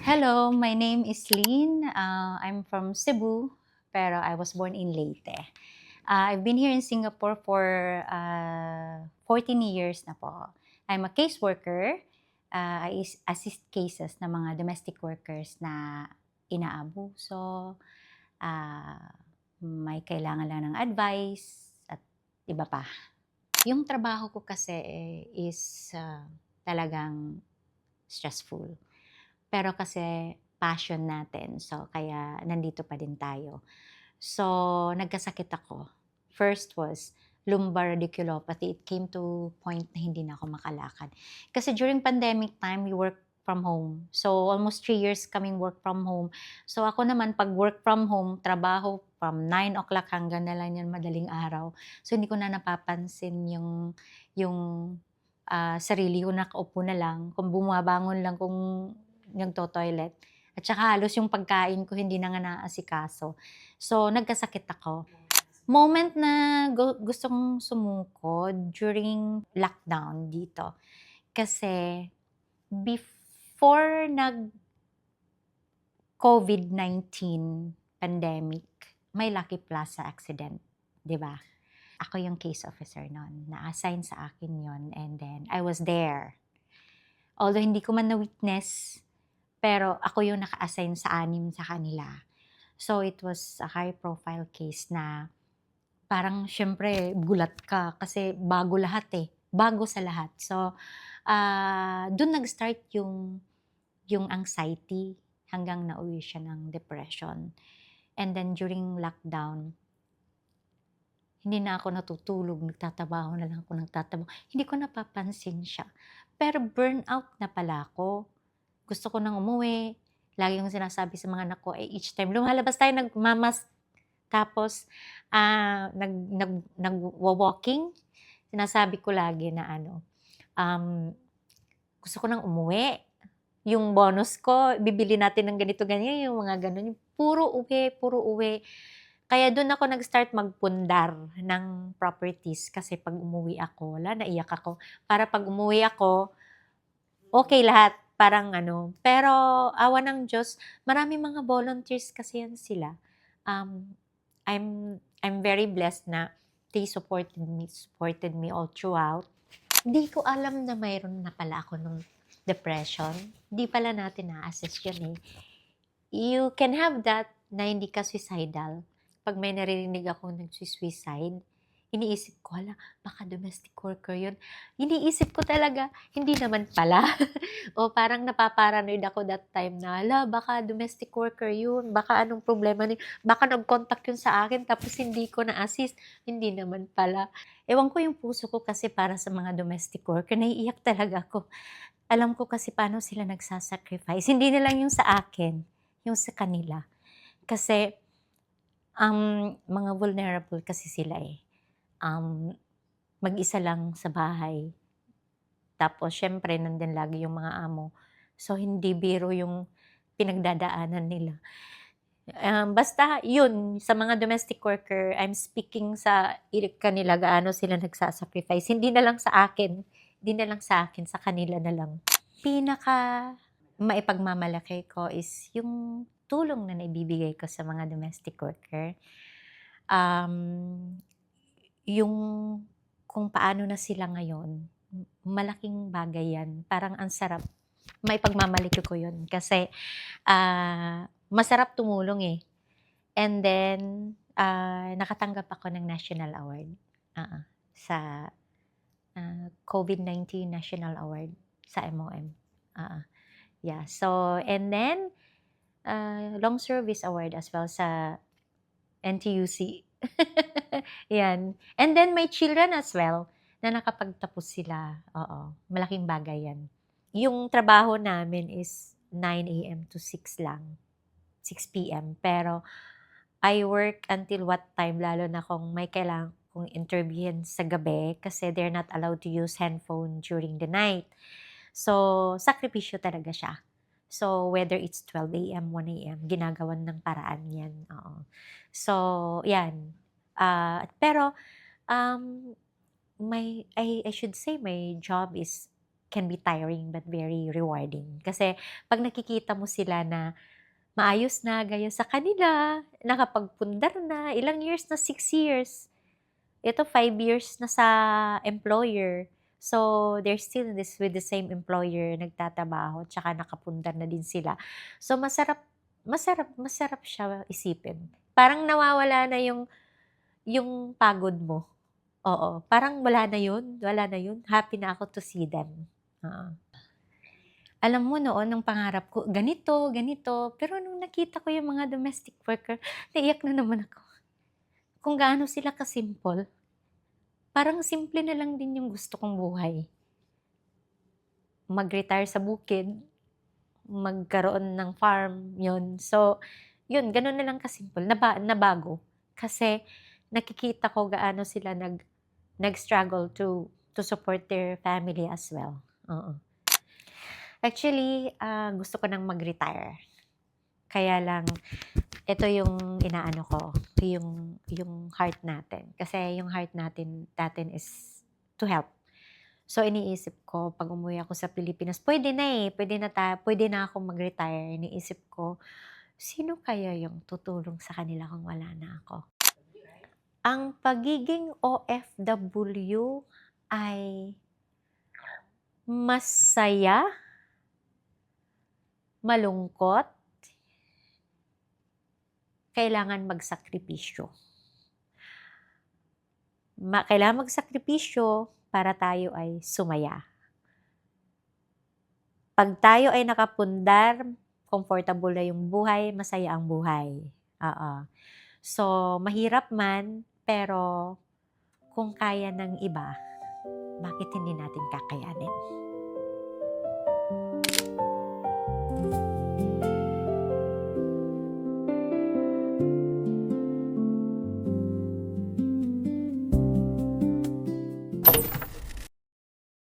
Hello, my name is Lynn. I'm from Cebu, pero I was born in Leyte. I've been here in Singapore for 14 years na po. I'm a caseworker. I assist cases ng mga domestic workers na inaabuso, ah, may kailangan lang ng advice, at iba pa. Yung trabaho ko kasi is talagang stressful. Pero kasi passion natin, so kaya nandito pa din tayo. So, nagkasakit ako. First was lumbar radiculopathy. It came to point na hindi na ako makalakad. Kasi during pandemic time, we work from home. So, almost 3 years kaming work from home. So, ako naman, pag work from home, trabaho from 9 o'clock hanggang na lang yan madaling araw. So, hindi ko na napapansin yung sarili ko, nakaupo na lang. Kung bumabangon lang, kung nagto-toilet. At saka halos yung pagkain ko hindi na nga naasikaso. So, nagkasakit ako. Moment na gusto kong sumukod during lockdown dito. Kasi before COVID-19 pandemic, may Lucky Plaza accident, 'di ba? Ako yung case officer no'n. Na-assign sa akin yon, and then I was there. Although hindi ko man na-witness, pero ako yung naka-assign sa 6 sa kanila. So, it was a high-profile case na parang siyempre gulat ka kasi bago lahat eh. Bago sa lahat. So, dun nag-start yung anxiety hanggang nauwi siya ng depression. And then during lockdown, hindi na ako natutulog, nagtatrabaho na lang ako, nagtatrabaho. Hindi ko napapansin siya. Pero burnout na pala ako. Gusto ko nang umuwi. Lagi kong sinasabi sa mga anak ko, each time lumalabas tayo, nagmamas, tapos nagwa-walking. Sinasabi ko lagi na gusto ko nang umuwi. Yung bonus ko, bibili natin ng ganito, ganyan, yung mga ganun. Puro uwi, puro uwi. Kaya doon ako nag-start magpundar ng properties kasi pag umuwi ako, wala, naiyak ako. Para pag umuwi ako, okay lahat, parang pero awa ng Diyos, maraming mga volunteers kasi yan sila. Um, I'm very blessed na they supported me all throughout. Hindi ko alam na mayroon na pala ako nung depression. Hindi pala natin na-assess yun eh. You can have that na hindi ka suicidal. Pag may naririnig ako nagsusuicide, iniisip ko, hala, baka domestic worker yun. Iniisip ko talaga, hindi naman pala. O parang napaparanoid ako that time na, hala, baka domestic worker yun. Baka anong problema niya. Baka nag-contact yun sa akin tapos hindi ko na-assist. Hindi naman pala. Ewan ko yung puso ko kasi para sa mga domestic worker, naiiyak talaga ako. Alam ko kasi paano sila nagsasacrifice. Hindi na lang yung sa akin, yung sa kanila. Kasi, mga vulnerable kasi sila eh. Mag-isa lang sa bahay. Tapos siyempre nandyan lagi yung mga amo. So hindi biro yung pinagdadaanan nila. Basta yun, sa mga domestic worker, I'm speaking sa kanila gaano sila nagsasacrifice. Hindi na lang sa akin, sa kanila na lang. Pinaka maipagmamalaki ko is yung tulong na naibibigay ko sa mga domestic worker. Yung kung paano na sila ngayon, malaking bagay yan. Parang ang sarap. Maipagmamalaki ko yun. Kasi masarap tumulong eh. And then, nakatanggap ako ng national award. Sa COVID-19 National Award sa MOM. Yeah. So, and then, long service award as well sa NTUC. Yan. And then, may children as well na nakapagtapos sila. Oo. Malaking bagay yan. Yung trabaho namin is 9 a.m. to 6 lang. 6 p.m. Pero, I work until what time, lalo na kung may kailangan kong interviewin sa gabi kasi they're not allowed to use handphone during the night. So, sakripisyo talaga siya. So, whether it's 12 a.m., 1 a.m., ginagawan ng paraan yan. Oo. So, yan. Pero, I should say my job is can be tiring but very rewarding. Kasi 'pag nakikita mo sila na maayos na gaya sa kanila, nakapagpundar na, ilang years na, 6 years. Ito 5 years na sa employer. So, they're still with the same employer, nagtatrabaho, tsaka nakapundar na din sila. So, masarap masarap masarap siya isipin. Parang nawawala na yung pagod mo, oo. Parang wala na yun, happy na ako to see them, oo. Alam mo noon nung pangarap ko ganito, ganito, pero nung nakita ko yung mga domestic worker, naiyak na naman ako. Kung gaano sila ka-simple. Parang simple na lang din yung gusto kong buhay. Mag-retire sa bukid, magkaroon ng farm, yun. So, yun gano'n na lang ka-simple, nabago. Kasi nakikita ko gaano sila nag-struggle to support their family as well, oo. Actually, gusto ko ng mag-retire. Kaya lang ito yung inaano ko, yung heart natin. Kasi yung heart natin is to help. So, iniisip ko 'pag umuwi ako sa Pilipinas, puwede na, puwede na akong mag-retire. Iniisip ko, sino kaya yung tutulong sa kanila kung wala na ako? Ang pagiging OFW ay masaya, malungkot, kailangan magsakripisyo. Kailangan magsakripisyo para tayo ay sumaya. 'Pag tayo ay nakapundar, komportable na yung buhay, masaya ang buhay, oo. So, mahirap man, pero kung kaya ng iba, bakit hindi natin kakayanin?